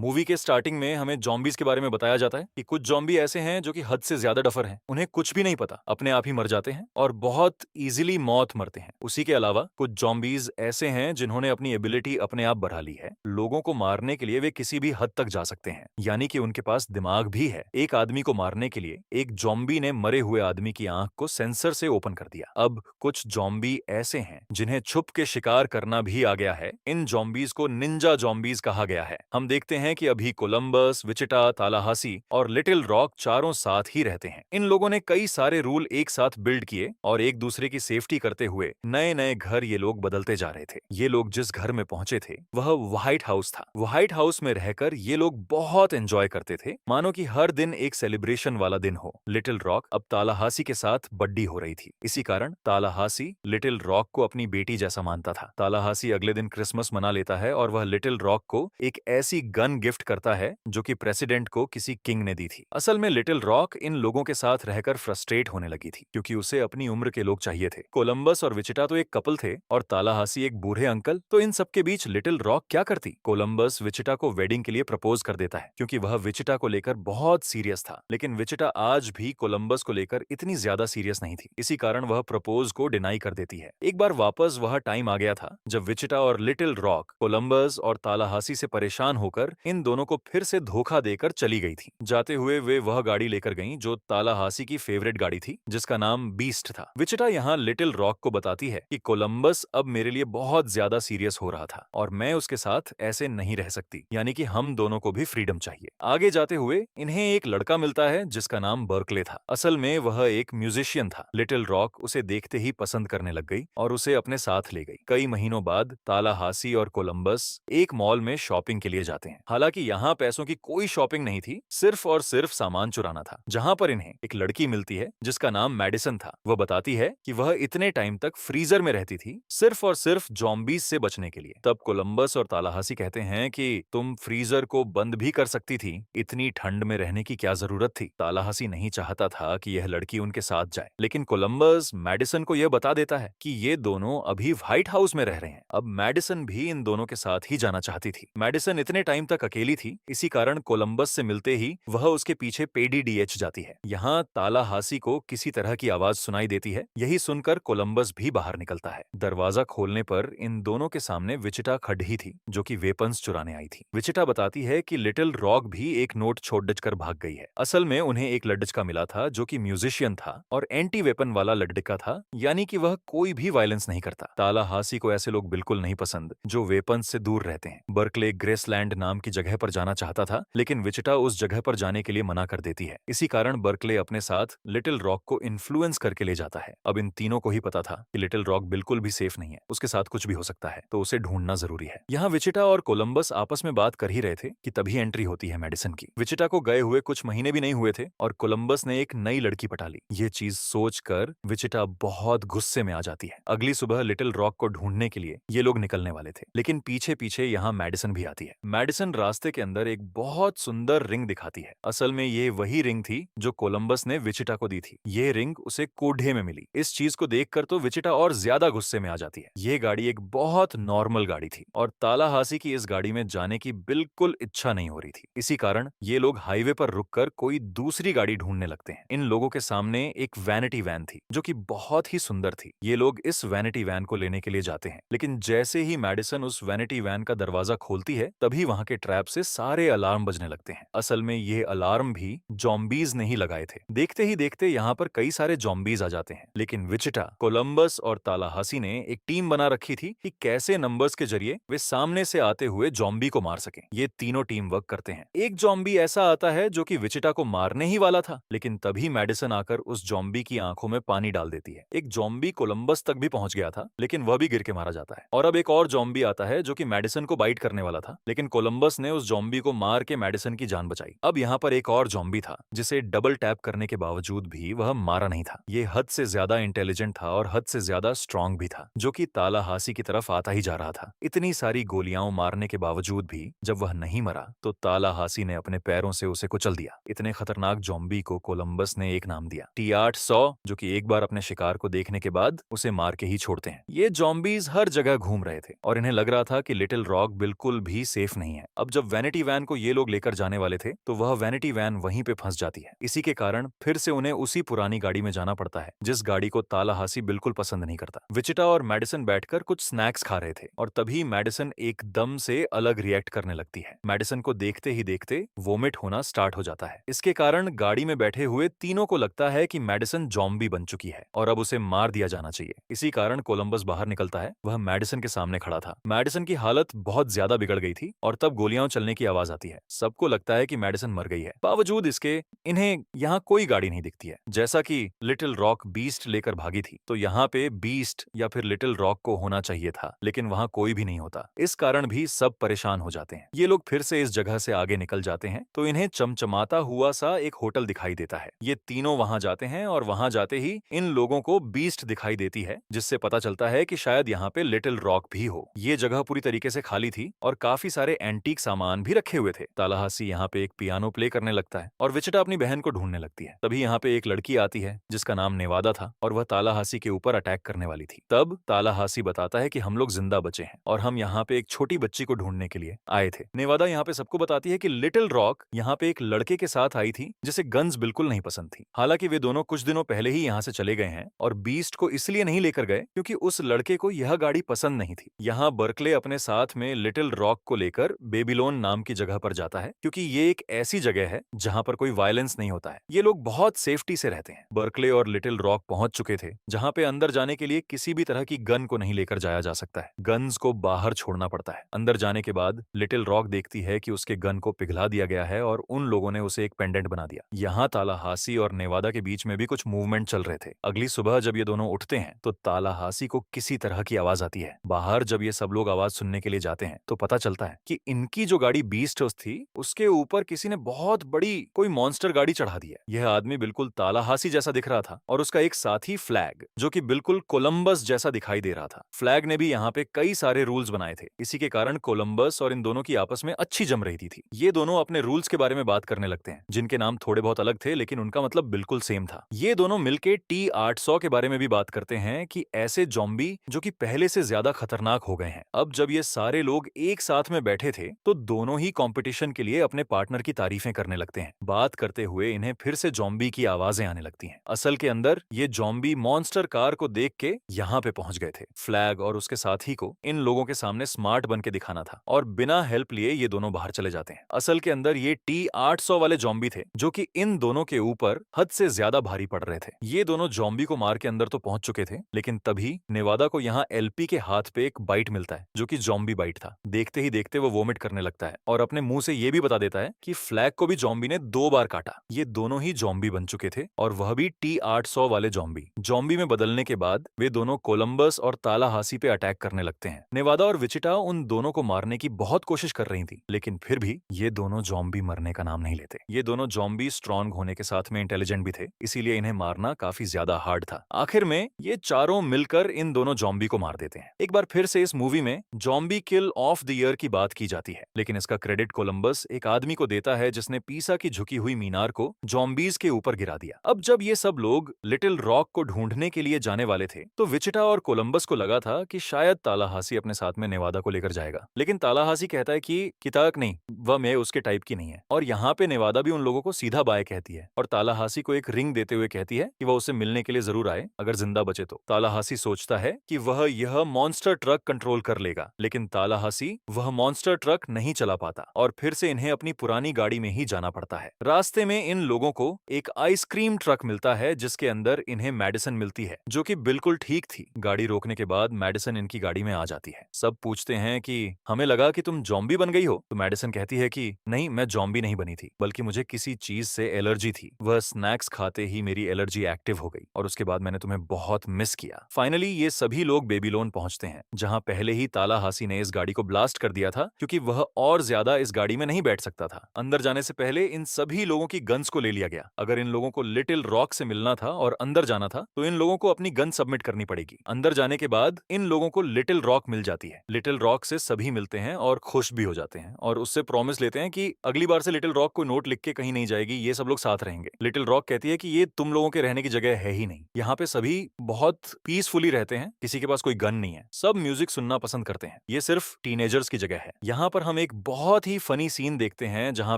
Movie के starting में हमें जॉम्बीज के बारे में बताया जाता है कि कुछ जॉम्बी ऐसे हैं जो कि हद से ज्यादा डफर हैं। उन्हें कुछ भी नहीं पता, अपने आप ही मर जाते हैं और बहुत इजीली मौत मरते हैं। उसी के अलावा कुछ जॉम्बीज ऐसे हैं जिन्होंने अपनी एबिलिटी अपने आप बढ़ा ली है। लोगों को मारने के लिए वे किसी भी हद तक जा सकते हैं, यानी कि उनके पास दिमाग भी है। एक आदमी को मारने के लिए एक जॉम्बी ने मरे हुए आदमी की आंख को सेंसर से ओपन कर दिया। अब कुछ जॉम्बी ऐसे हैं जिन्हें छुप के शिकार करना भी आ गया है। इन जॉम्बीज को निंजा जॉम्बीज कहा गया है। हम देखते हैं कि अभी कोलंबस, विचिटा, तालाहासी और लिटिल रॉक चारों साथ ही रहते हैं। इन लोगों ने कई सारे रूल एक साथ बिल्ड किए और एक दूसरे की सेफ्टी करते हुए नए नए घर ये लोग बदलते जा रहे थे। ये लोग जिस घर में पहुंचे थे वह व्हाइट हाउस था। व्हाइट हाउस में रहकर ये लोग बहुत एंजॉय करते थे, मानो कि हर दिन एक सेलिब्रेशन वाला दिन हो। लिटिल रॉक अब तालाहासी के साथ बड्डी हो रही थी। इसी कारण तालाहासी लिटिल रॉक को अपनी बेटी जैसा मानता था। तालाहासी अगले दिन क्रिसमस मना लेता है और वह लिटिल रॉक को एक ऐसी गन गिफ्ट करता है जो कि प्रेसिडेंट को किसी किंग ने दी थी। असल में लिटिल रॉक इन लोगों के साथ रहकर फ्रस्ट्रेट होने लगी थी, क्योंकि उसे अपनी उम्र के लोग चाहिए थे। कोलंबस और विचिटा तो एक कपल थे और तालाहासी एक बूढ़े अंकल। तो इन सबके बीच लिटिल रॉक क्या करती? कोलंबस विचिटा को वेडिंग के लिए प्रपोज कर देता है, क्योंकि वह विचिटा को लेकर बहुत सीरियस था। लेकिन विचिटा आज भी कोलंबस को लेकर इतनी ज्यादा सीरियस नहीं थी। इसी कारण वह प्रपोज को डिनाई कर देती है। एक बार वापस वह टाइम आ गया था जब विचिटा और लिटिल रॉक कोलंबस और तालाहासी से परेशान होकर इन दोनों को फिर से धोखा देकर चली गई थी। जाते हुए वे वह गाड़ी लेकर गईं जो तालाहासी की फेवरेट गाड़ी थी, जिसका नाम बीस्ट था। विचिटा यहाँ लिटिल रॉक को बताती है कि कोलंबस अब मेरे लिए बहुत ज्यादा सीरियस हो रहा था और मैं उसके साथ ऐसे नहीं रह सकती, यानी कि हम दोनों को भी फ्रीडम चाहिए। आगे जाते हुए इन्हें एक लड़का मिलता है जिसका नाम बर्कले था। असल में वह एक म्यूजिशियन था। लिटिल रॉक उसे देखते ही पसंद करने लग गई और उसे अपने साथ ले गई। कई महीनों बाद तालाहासी और कोलंबस एक मॉल में शॉपिंग के लिए जाते हैं। हालांकि यहाँ पैसों की कोई शॉपिंग नहीं थी, सिर्फ और सिर्फ सामान चुराना था। जहाँ पर इन्हें एक लड़की मिलती है जिसका नाम मैडिसन था। वह बताती है कि वह इतने टाइम तक फ्रीजर में रहती थी, सिर्फ और सिर्फ जॉम्बीज से बचने के लिए। तब कोलंबस और तालाहासी कहते हैं कि तुम फ्रीजर को बंद भी कर सकती थी, इतनी ठंड में रहने की क्या जरूरत थी? तालाहासी नहीं चाहता था कि यह लड़की उनके साथ जाए, लेकिन कोलंबस मैडिसन को यह बता देता है कि ये दोनों अभी व्हाइट हाउस में रह रहे हैं। अब मैडिसन भी इन दोनों के साथ ही जाना चाहती थी। मैडिसन इतने टाइम तक अकेली थी, इसी कारण कोलंबस से मिलते ही वह उसके पीछे पेडीडीएच जाती है। यहाँ तालाहासी को किसी तरह की आवाज सुनाई देती है। यही सुनकर कोलंबस भी बाहर निकलता है। दरवाजा खोलने पर इन दोनों के सामने विचिटा खड़ी थी, जो कि वेपन्स चुराने आई थी। विचिटा बताती है कि लिटिल रॉक भी एक नोट छोड़ कर भाग गई है। असल में उन्हें एक लड़का मिला था जो कि म्यूजिशियन था और एंटी वेपन वाला लड़का था, यानी कि वह कोई भी वायलेंस नहीं करता। तालाहासी को ऐसे लोग बिल्कुल नहीं पसंद जो वेपन्स से दूर रहते हैं। बर्कले ग्रेसलैंड नाम की जगह पर जाना चाहता था, लेकिन विचिटा उस जगह पर जाने के लिए मना कर देती है। इसी कारण बर्कले अपने साथ लिटिल रॉक को इन्फ्लुएंस करके ले जाता है। अब इन तीनों को ही पता था कि लिटिल रॉक बिल्कुल भी सेफ नहीं है, उसके साथ कुछ भी हो सकता है, तो उसे ढूंढना जरूरी है। यहाँ विचिटा और कोलंबस आपस में बात कर ही रहे थे कि तभी एंट्री होती है मेडिसिन की। विचिटा को गए हुए कुछ महीने भी नहीं हुए थे और कोलंबस ने एक नई लड़की पटा ली। ये चीज सोचकर विचिटा बहुत गुस्से में आ जाती है। अगली सुबह लिटिल रॉक को ढूंढने के लिए ये लोग निकलने वाले थे, लेकिन पीछे पीछे यहाँ मेडिसिन भी आती है। मेडिसिन रास्ते के अंदर एक बहुत सुंदर रिंग दिखाती है। असल में ये वही रिंग थी जो कोलंबस ने विचिटा को दी थी। ये रिंग उसे कोढ़े में मिली। इस चीज को देखकर तो विचिटा और ज्यादा गुस्से में आ जाती है। ये गाड़ी एक बहुत नॉर्मल गाड़ी थी और तालाहासी की इस गाड़ी में जाने की बिल्कुल इच्छा नहीं हो रही थी। इसी कारण ये लोग हाईवे पर रुककर कोई दूसरी गाड़ी ढूंढने लगते हैं। इन लोगों के सामने एक वैनिटी वैन थी जो कि बहुत ही सुंदर थी। ये लोग इस वैनिटी वैन को लेने के लिए जाते हैं, लेकिन जैसे ही मैडिसन उस वैनिटी वैन का दरवाजा खोलती है तभी वहां के ट्रैप से सारे अलार्म बजने लगते हैं। असल में ये अलार्म भी जॉम्बीज ने ही लगाए थे। देखते ही देखते यहाँ पर कई सारे जॉम्बीज आ जाते हैं, लेकिन विचिटा, कोलंबस और तालाहासी ने एक टीम बना रखी थी कि कैसे नंबर्स के जरिए वे सामने से आते हुए जॉम्बी को मार सकें। ये तीनों टीम वर्क करते हैं। एक जॉम्बी ऐसा आता है जो कि विचिटा को मारने ही वाला था, लेकिन तभी मेडिसिन आकर उस जॉम्बी की आंखों में पानी डाल देती है। एक जॉम्बी कोलंबस तक भी पहुंच गया था, लेकिन वह भी गिर के मारा जाता है। और अब एक और जॉम्बी आता है जो कि मेडिसिन को बाइट करने वाला था, लेकिन कोलंबस ने उस जॉम्बी को मार के मेडिसिन की जान बचाई। अब यहाँ पर एक और जॉम्बी था जिसे डबल टैप करने के बावजूद भी वह मारा नहीं था। ये हद से ज्यादा इंटेलिजेंट था और हद से ज्यादा स्ट्रांग भी था, जो कि तालाहासी की तरफ आता ही जा रहा था। इतनी सारी गोलियां मारने के बावजूद भी जब वह नहीं मरा तो तालाहासी ने अपने पैरों से उसे कुचल दिया। इतने खतरनाक जॉम्बी को कोलंबस ने एक नाम दिया, T800, जो कि एक बार अपने शिकार को देखने के बाद उसे मार के ही छोड़ते हैं। ये जॉम्बीज हर जगह घूम रहे थे और इन्हें लग रहा था कि लिटिल रॉक बिल्कुल भी सेफ नहीं है। अब जब वैनिटी वैन को ये लोग लेकर जाने वाले थे तो वह वैनिटी वैन वहीं पे फंस जाती है। इसी के कारण फिर से उन्हें उसी पुरानी गाड़ी में जाना पड़ता है जिस गाड़ी को तालाहासी बिल्कुल पसंद नहीं करता। विचिटा और मैडिसन बैठकर कुछ स्नैक्स खा रहे थे और तभी मैडिसन एकदम से अलग रिएक्ट करने लगती है। मैडिसन को देखते ही देखते वोमिट होना स्टार्ट हो जाता है। इसके कारण गाड़ी में बैठे हुए तीनों को लगता है कि मैडिसन जॉम्बी बन चुकी है और अब उसे मार दिया जाना चाहिए। इसी कारण कोलंबस बाहर निकलता है। वह मैडिसन के सामने खड़ा था। मैडिसन की हालत बहुत ज्यादा बिगड़ गई थी और तब गोलियां चलने की आवाज आती है। सबको लगता है कि मैडिसन मर गई है। बावजूद इसके इन्हें यहाँ कोई गाड़ी नहीं दिखती है। जैसा कि लिटिल रॉक बीस्ट लेकर भागी थी तो यहाँ पे बीस्ट या फिर लिटिल रॉक को होना चाहिए था, लेकिन वहां कोई भी नहीं होता। इस कारण भी सब परेशान हो जाते हैं। ये लोग फिर से इस जगह से आगे निकल जाते हैं तो इन्हें चमचमाता हुआ सा एक होटल दिखाई देता है। ये तीनों वहां जाते हैं और वहां जाते ही इन लोगों को बीस्ट दिखाई देती है, जिससे पता चलता है कि शायद यहाँ पे लिटिल रॉक भी हो। ये जगह पूरी तरीके से खाली थी और काफी सारे एंटीक सामान भी रखे हुए थे। तालाहासी यहाँ पे एक पियानो प्ले करने लगता है और विचिटा अपनी बहन को ढूंढने लगती है। तभी यहाँ पे एक लड़की आती है जिसका नाम नेवादा था और वह तालाहासी के ऊपर अटैक करने वाली थी। तब तालाहासी बताता है कि हम लोग जिंदा बचे हैं और हम यहाँ पे एक छोटी बच्ची को ढूंढने के लिए आए थे। नेवादा यहाँ पे सबको बताती है कि लिटिल रॉक यहाँ पे एक लड़के के साथ आई थी जिसे गन्स बिल्कुल नहीं पसंद थी। हालांकि वे दोनों कुछ दिनों पहले ही यहाँ से चले गए हैं और बीस्ट को इसलिए नहीं लेकर गए क्योंकि उस लड़के को यह गाड़ी पसंद नहीं थी। यहाँ बर्कले अपने साथ में लिटिल रॉक को लेकर बेबीलोन नाम की जगह पर जाता है क्योंकि ये एक ऐसी जगह है जहाँ पर कोई वायलेंस नहीं होता है। ये लोग बहुत सेफ्टी से रहते हैं। बर्कले और लिटिल रॉक पहुंच चुके थे जहाँ पे अंदर जाने के लिए किसी भी तरह की गन को नहीं लेकर जाया जा सकता है। गन्स को बाहर छोड़ना पड़ता है। अंदर जाने के बाद लिटिल रॉक देखती है कि उसके गन को पिघला दिया गया है और उन लोगों ने उसे एक पेंडेंट बना दिया। यहाँ तालाहासी और नेवादा के बीच में भी कुछ मूवमेंट चल रहे थे। अगली सुबह जब ये दोनों उठते हैं तो तालाहासी को किसी तरह की आवाज आती है। बाहर जब ये सब लोग आवाज सुनने के लिए जाते हैं तो पता चलता है कि इनकी जो गाड़ी बीस्ट थी उसके ऊपर किसी ने बहुत बड़ी कोई मॉन्स्टर गाड़ी चढ़ा दी है। यह आदमी बिल्कुल तालाहासी जैसा दिख रहा था और उसका एक साथी फ्लैग जो कि बिल्कुल कोलंबस जैसा दिखाई दे रहा था। फ्लैग ने भी यहाँ पे कई सारे रूल्स बनाए थे। इसी के कारण कोलंबस और इन दोनों की आपस में अच्छी जम रही थी। ये दोनों अपने रूल्स के बारे में बात करने लगते हैं जिनके नाम थोड़े बहुत अलग थे लेकिन उनका मतलब बिल्कुल सेम था। ये दोनों मिलके T-800 के बारे में भी बात करते हैं कि ऐसे जॉम्बी जो कि पहले से ज्यादा खतरनाक हो गए हैं। अब जब ये सारे लोग एक साथ में बैठे थे तो दोनों ही कंपटीशन के लिए अपने पार्टनर की तारीफें करने लगते हैं। बात करते हुए इन्हें फिर से जॉम्बी की आवाजें आने लगती हैं। असल के अंदर ये जॉम्बी मॉन्स्टर कार को देख के यहाँ पे पहुंच गए थे। फ्लैग और उसके साथी को इन लोगों के सामने स्मार्ट बन के दिखाना था और बिना हेल्प लिए ये दोनों बाहर चले जाते हैं। असल के अंदर ये T-800 वाले जॉम्बी थे जो कि इन दोनों के ऊपर हद से ज्यादा भारी पड़ रहे थे। ये दोनों जॉम्बी को मार के अंदर तो पहुंच चुके थे लेकिन तभी नेवादा को यहाँ एलपी के हाथ पे एक बाइट मिलता है जो कि जॉम्बी बाइट था। देखते ही देखते वो वोमिट करने लगता है और अपने मुंह से ये भी बता देता है कि फ्लैग को भी जॉम्बी ने 2 बार काटा। ये दोनों ही जॉम्बी बन चुके थे और वह भी T-800 वाले जॉम्बी। जॉम्बी में बदलने के बाद वे दोनों कोलंबस और तालाहासी पे अटैक करने लगते हैं। नेवादा और विचिटा उन दोनों को मारने की बहुत कोशिश कर रही थी लेकिन फिर भी ये दोनों जॉम्बी मरने का नाम नहीं लेते। ये दोनों जॉम्बी स्ट्रॉन्ग होने के साथ में इंटेलिजेंट भी थे, इसीलिए इन्हें मारना काफी ज्यादा हार्ड था। आखिर में ये चारों मिलकर इन दोनों जॉम्बी को मार देते हैं। एक बार फिर से इस मूवी में zombie kill of the year की बात की जाती है लेकिन इसका क्रेडिट कोलंबस एक आदमी को देता है जिसने पीसा की झुकी हुई मीनार को जॉम्बीज के ऊपर गिरा दिया। अब जब ये सब लोग लिटिल रॉक को ढूंढने के लिए जाने वाले थे तो विचिटा और कोलंबस को लगा था कि शायद तालाहासी अपने साथ में नेवादा को लेकर जाएगा, लेकिन तालाहासी कहता है कि किताक नहीं, वह मैं उसके टाइप की नहीं है। और यहाँ पे नेवादा भी उन लोगों को सीधा बाय कहती है और तालाहासी को एक रिंग देते हुए कहती है कि वह उसे मिलने के लिए जरूर आए अगर जिंदा बचे तो। तालाहासी सोचता है कि वह यह मॉन्स्टर ट्रक कंट्रोल कर लेगा लेकिन तालाहासी वह मॉन्स्टर ट्रक नहीं चला पाता और फिर से इन्हें अपनी पुरानी गाड़ी में ही जाना पड़ता है। रास्ते में इन लोगों को एक आइसक्रीम ट्रक मिलता है जिसके अंदर इन्हें मेडिसिन मिलती है जो कि बिल्कुल ठीक थी। गाड़ी रोकने के बाद मेडिसिन इनकी गाड़ी में आ जाती है। सब पूछते हैं कि हमें लगा कि तुम जॉम्बी बन गई हो, तो मेडिसिन कहती है कि नहीं, मैं जॉम्बी नहीं बनी थी बल्कि मुझे किसी चीज से एलर्जी थी। वह स्नैक्स खाते ही मेरी एलर्जी एक्टिव हो गई और उसके बाद मैंने तुम्हें बहुत मिस किया। फाइनली ये सभी लोग बेबीलोन पहुंचते हैं जहां पहले ही तालाहासी ने इस गाड़ी को ब्लास्ट कर दिया था क्योंकि वह और ज्यादा इस गाड़ी में नहीं बैठ सकता था। अंदर जाने से पहले इन सभी लोगों की गन्स को ले लिया गया। अगर इन लोगों को लिटिल रॉक से मिलना था और अंदर जाना था तो इन लोगों को अपनी गन सबमिट करनी पड़ेगी। अंदर जाने के बाद इन लोगों को लिटिल रॉक मिल जाती है। लिटिल रॉक से सभी मिलते हैं और खुश भी हो जाते हैं और उससे प्रॉमिस लेते हैं कि अगली बार से लिटिल रॉक को नोट लिख के कहीं नहीं जाएगी, ये सब लोग साथ रहेंगे। लिटिल रॉक कहती है कि ये तुम लोगों के रहने की जगह है ही नहीं, यहाँ पे सभी बहुत पीसफुली रहते हैं, किसी के पास कोई गन नहीं है, सब म्यूजिक सुनना पसंद करते हैं, ये सिर्फ टीनेजर्स की जगह है। यहाँ पर हम एक बहुत ही फनी सीन देखते हैं जहां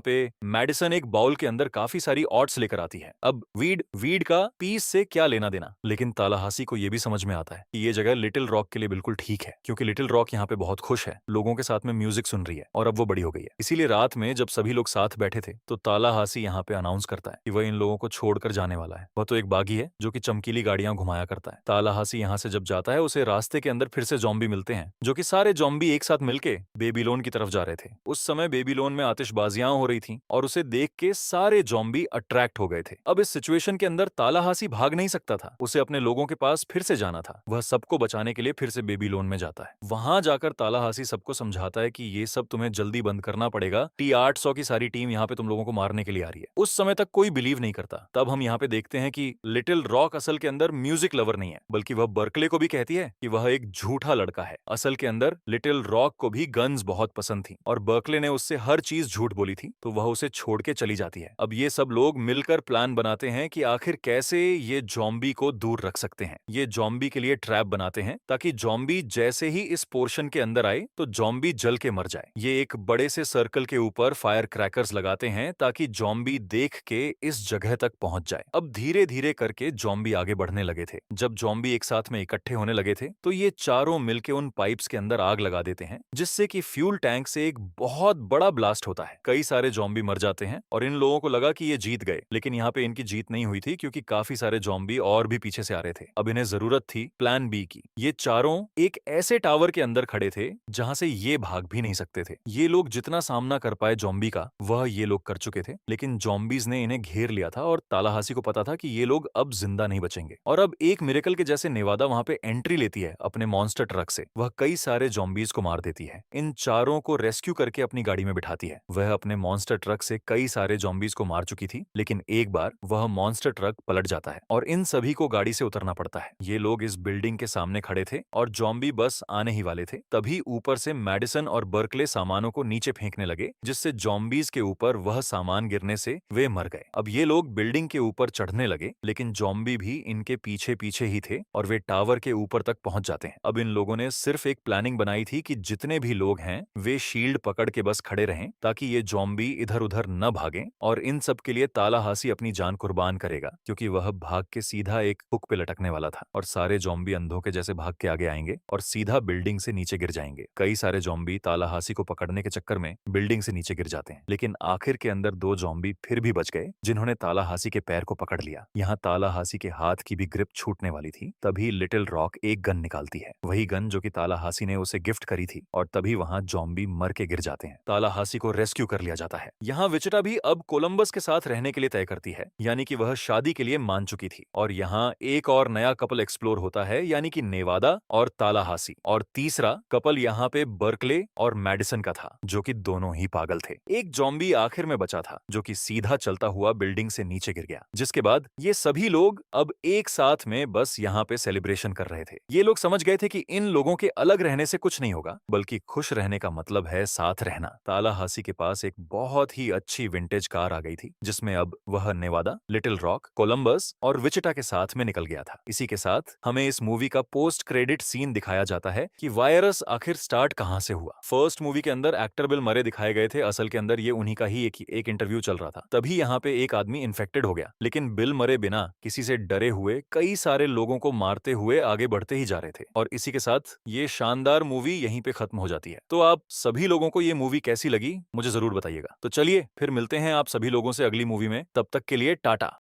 पे मैडिसन एक बाउल के अंदर काफी सारी ऑट्स लेकर आती है। अब वीड वीड का पीस से क्या लेना देना, लेकिन तालाहासी को यह भी समझ में आता है कि ये जगह लिटिल रॉक के लिए बिल्कुल ठीक है, क्योंकि लिटिल रॉक यहाँ पे बहुत खुश है, लोगों के साथ में म्यूजिक सुन रही है और अब वो बड़ी हो गई है। इसीलिए रात में जब सभी लोग साथ बैठे थे तो तालाहासी यहाँ पे अनाउंस करता है कि वह इन लोगों को छोड़कर जाने वाला है। वह तो एक बागी है जो कि चमकीली गाड़ियां घुमाया करता है। तालाहासी यहाँ से जब जाता है उसे रास्ते के अंदर फिर से जॉम्बी मिलते हैं, जो कि सारे जॉम्बी एक साथ मिलके बेबीलोन की तरफ जा रहे थे। उस समय बेबीलोन में आतिशबाजियां हो रही थीं और उसे देख के सारे जॉम्बी अट्रैक्ट हो गए थे। अब इस सिचुएशन के अंदर तालाहासी भाग नहीं सकता था, उसे अपने लोगों के पास फिर से जाना था। वह सबको बचाने के लिए फिर से बेबीलोन में जाता है। वहां जाकर तालाहासी सबको समझाता है कि ये सब तुम्हें जल्दी बंद करना पड़ेगा। T-800 की सारी टीम यहाँ पे तुम लोगों को मारने के लिए आ रही है। उस समय तक कोई बिलीव नहीं करता। तब हम यहाँ पे देखते हैं कि लिटिल रॉक असल के अंदर म्यूजिक लवर नहीं है, बल्कि वह बर्कले को भी कहती है कि वह एक झूठा लड़का है। असल के अंदर लिटिल रॉक को भी गन्स बहुत पसंद थी और बर्कले ने उससे हर चीज झूठ बोली थी, तो वह उसे छोड़ के चली जाती है। अब ये सब लोग मिलकर प्लान बनाते हैं कि आखिर कैसे ये जॉम्बी को दूर रख सकते हैं। ये जॉम्बी के लिए ट्रैप बनाते हैं ताकि जॉम्बी जैसे ही इस पोर्शन के अंदर आए तो जॉम्बी जल के मर जाए। ये एक बड़े से सर्कल के ऊपर फायर क्रैकर्स लगाते हैं ताकि जॉम्बी देख के इस जगह तक पहुंच जाए। अब धीरे धीरे करके जॉम्बी आगे बढ़ने लगे थे। जब जॉम्बी एक साथ में इकट्ठे होने लगे थे तो ये चारों मिलके उन पाइप्स के अंदर आग लगा देते हैं, जिससे कि फ्यूल टैंक से एक बहुत बड़ा ब्लास्ट होता है। कई सारे जॉम्बी मर जाते हैं और इन लोगों को लगा कि ये जीत गए, लेकिन यहाँ पे इनकी जीत नहीं हुई थी, क्योंकि काफी सारे जॉम्बी और भी पीछे से आ रहे थे। अब इन्हें जरूरत थी प्लान बी की। ये चारों एक ऐसे टावर के अंदर खड़े थे जहां से ये भाग भी नहीं सकते थे। ये लोग जितना सामना कर पाए जॉम्बी का, वह ये लोग कर चुके थे, लेकिन जॉम्बीज ने इन्हें घेर लिया था और तालाहासी को पता था कि ये लोग अब जिंदा नहीं बचेंगे। और अब एक मिरेकल के जैसे नेवादा वहां पे एंट्री लेती है अपने मॉन्स्टर ट्रक से। वह कई सारे जॉम्बीज को मार देती है, इन चारों को रेस्क्यू करके अपनी गाड़ी में बिठाती है। वह अपने मॉन्स्टर ट्रक से कई सारे जॉम्बीज को मार चुकी थी, लेकिन एक बार वह मॉन्स्टर ट्रक पलट जाता है और इन सभी को गाड़ी से उतरना पड़ता है। ये लोग इस बिल्डिंग के सामने खड़े थे और जॉम्बी बस आने ही वाले थे। तभी ऊपर से मैडिसन और बर्कले सामानों को नीचे फेंकने लगे, जिससे जॉम्बीज के ऊपर वह सामान गिरने से वे मर गए। अब ये लोग बिल्डिंग के ऊपर चढ़ने लगे, लेकिन जॉम्बी भी इनके पीछे पीछे ही थे और वे टावर के ऊपर तक पहुंच जाते हैं। अब इन लोगों ने सिर्फ एक प्लानिंग बनाई थी कि जितने भी लोग हैं वे शील्ड पकड़ के बस खड़े रहें ताकि ये जॉम्बी इधर उधर न भागें, और इन सब के लिए तालाहासी अपनी जान कुर्बान करेगा, क्योंकि वह भाग के सीधा एक हुक पे लटकने वाला था और सारे जॉम्बी अंधों के जैसे भाग के आगे आएंगे और सीधा बिल्डिंग से नीचे गिर जाएंगे। कई सारे जॉम्बी तालाहासी को पकड़ने के चक्कर में बिल्डिंग से नीचे गिर जाते हैं, लेकिन आखिर के अंदर दो जॉम्बी फिर भी बच गए, जिन्होंने तालाहासी के पैर को पकड़ लिया। यहाँ तालाहासी के हाथ की भी ग्रिप छूटने वाली थी। तभी लिटिल रॉक एक गन निकालती है, वही गन जो कि तालाहासी ने उसे गिफ्ट करी थी, और तभी वहां जॉम्बी मर के गिर जाते हैं। तालाहासी को रेस्क्यू कर लिया जाता है। यहाँ विचिटा भी अब कोलंबस के साथ रहने के लिए तय करती है, यानी कि वह शादी के लिए मान चुकी थी। और यहाँ एक और नया कपल एक्सप्लोर होता है, यानी कि नेवादा और तालाहासी। और तीसरा कपल यहाँ पे बर्कले और मैडिसन का था, जो कि दोनों ही पागल थे। एक जॉम्बी आखिर में बचा था, जो कि सीधा चलता हुआ बिल्डिंग से नीचे गिर गया, जिसके बाद ये सभी लोग अब एक साथ में बस यहाँ पे सेलिब्रेशन कर रहे थे। ये लोग समझ गए थे कि इन लोगों के अलग रहने से कुछ नहीं होगा, बल्कि खुश रहने का मतलब है साथ रहना। तालाहासी के पास एक बहुत ही अच्छी विंटेज कार आ गई थी, जिसमें अब वह नेवादा, लिटिल रॉक, कोलंबस और विचिटा के साथ में निकल गया था। इसी के साथ हमें इस मूवी का पोस्ट क्रेडिट सीन दिखाया जाता है कि वायरस आखिर स्टार्ट कहां से हुआ। फर्स्ट मूवी के अंदर एक्टर बिल मरे दिखाए गए थे, असल के अंदर ये उन्हीं का ही एक इंटरव्यू चल रहा था। तभी यहाँ पे एक आदमी इन्फेक्टेड हो गया, लेकिन बिल मरे बिना किसी से डरे हुए कई सारे लोगों को मारते हुए आगे बढ़ते ही जा रहे थे। और इसी के साथ ये शानदार मूवी यहीं पे खत्म हो जाती है। तो आप सभी लोगों को ये मूवी कैसी लगी मुझे जरूर बताइएगा। तो चलिए फिर मिलते हैं आप सभी लोगों से अगली मूवी में। तब तक के लिए टाटा।